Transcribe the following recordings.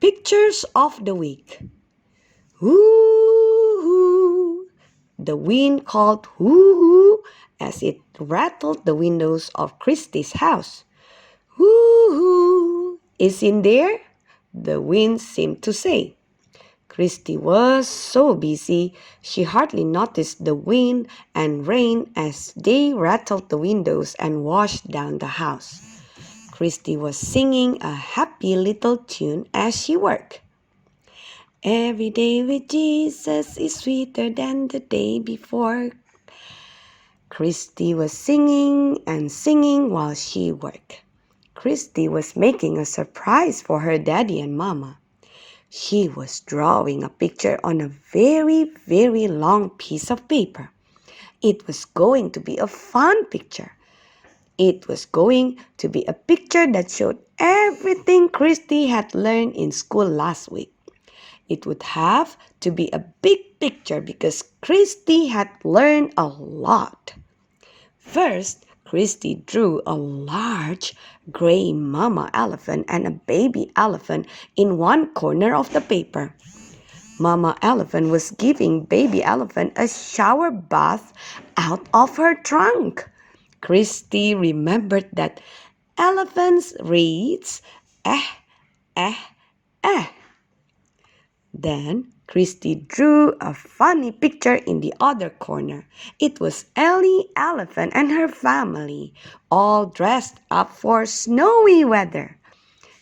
Pictures of the week. Woo-hoo! The wind called woo-hoo as it rattled the windows of Christie's house. Woo-hoo! Is in there? The wind seemed to say. Christie was so busy she hardly noticed the wind and rain as they rattled the windows and washed down the house. Christie was singing a happy little tune as she worked. Every day with Jesus is sweeter than the day before. Christie was singing and singing while she worked. Christie was making a surprise for her daddy and mama. She was drawing a picture on a very, very long piece of paper. It was going to be a fun picture. It was going to be a picture that showed everything Christie had learned in school last week. It would have to be a big picture because Christie had learned a lot. First, Christie drew a large gray mama elephant and a baby elephant in one corner of the paper. Mama elephant was giving baby elephant a shower bath out of her trunk. Christie remembered that elephants reads eh, eh, eh. Then Christie drew a funny picture in the other corner. It was Ellie Elephant and her family, all dressed up for snowy weather.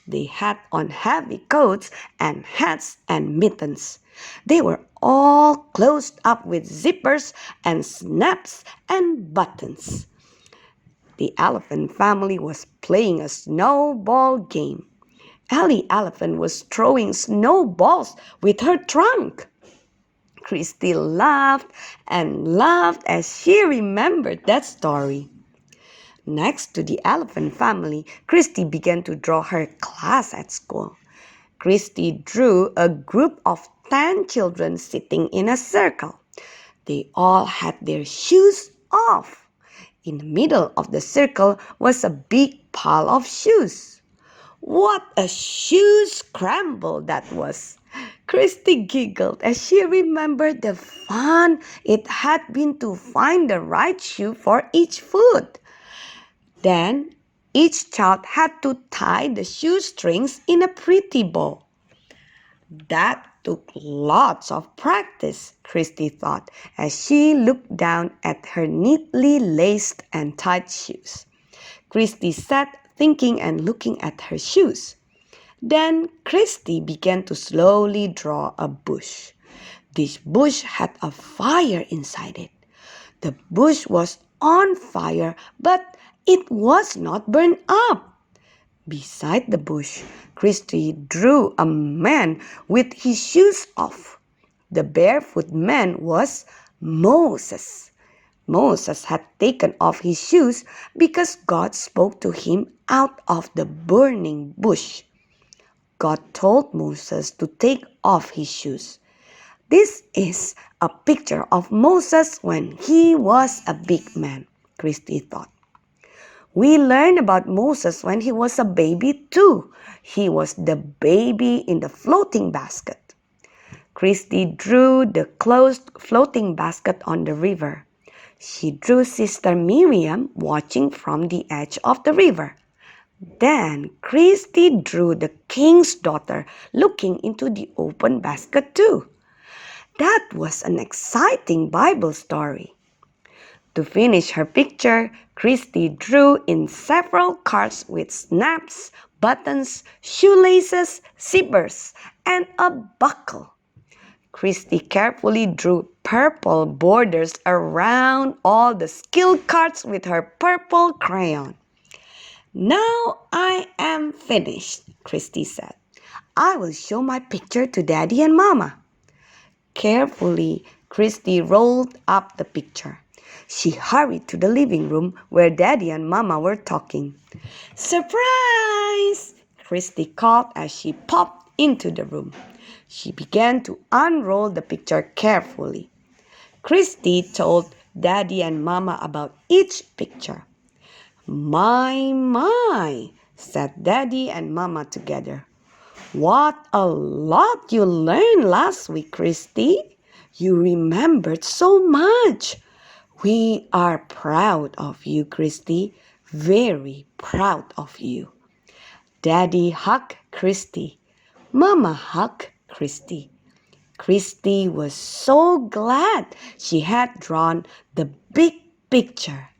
They had on heavy coats and hats and mittens. They were all closed up with zippers and snaps and buttons. The elephant family was playing a snowball game. Ellie Elephant was throwing snowballs with her trunk. Christie laughed and laughed as she remembered that story. Next to the elephant family, Christie began to draw her class at school. Christie drew a group of 10 children sitting in a circle. They all had their shoes off. In the middle of the circle was a big pile of shoes. What a shoe scramble that was! Christie giggled as she remembered the fun it had been to find the right shoe for each foot. Then each child had to tie the shoestrings in a pretty bow. That took lots of practice, Christie thought, as she looked down at her neatly laced and tied shoes. Christie sat thinking and looking at her shoes. Then Christie began to slowly draw a bush. This bush had a fire inside it. The bush was on fire, but it was not burned up. Beside the bush, Christie drew a man with his shoes off. The barefoot man was Moses. Moses had taken off his shoes because God spoke to him out of the burning bush. God told Moses to take off his shoes. This is a picture of Moses when he was a big man, Christie thought. We learn about Moses when he was a baby too. He was the baby in the floating basket. Christie drew the closed floating basket on the river. She drew Sister Miriam watching from the edge of the river. Then Christie drew the king's daughter looking into the open basket too. That was an exciting Bible story. To finish her picture, Christie drew in several cards with snaps, buttons, shoelaces, zippers, and a buckle. Christie carefully drew purple borders around all the skill cards with her purple crayon. Now I am finished, Christie said. I will show my picture to Daddy and Mama. Carefully, Christie rolled up the picture. She hurried to the living room where Daddy and Mama were talking. Surprise! Christie called as she popped into the room. She began to unroll the picture carefully. Christie told Daddy and Mama about each picture. My, said Daddy and Mama together. What a lot you learned last week, Christy. You remembered so much. We are proud of you, Christy. Very proud of you. Daddy hugged Christy. Mama hugged Christy. Christy was so glad she had drawn the big picture.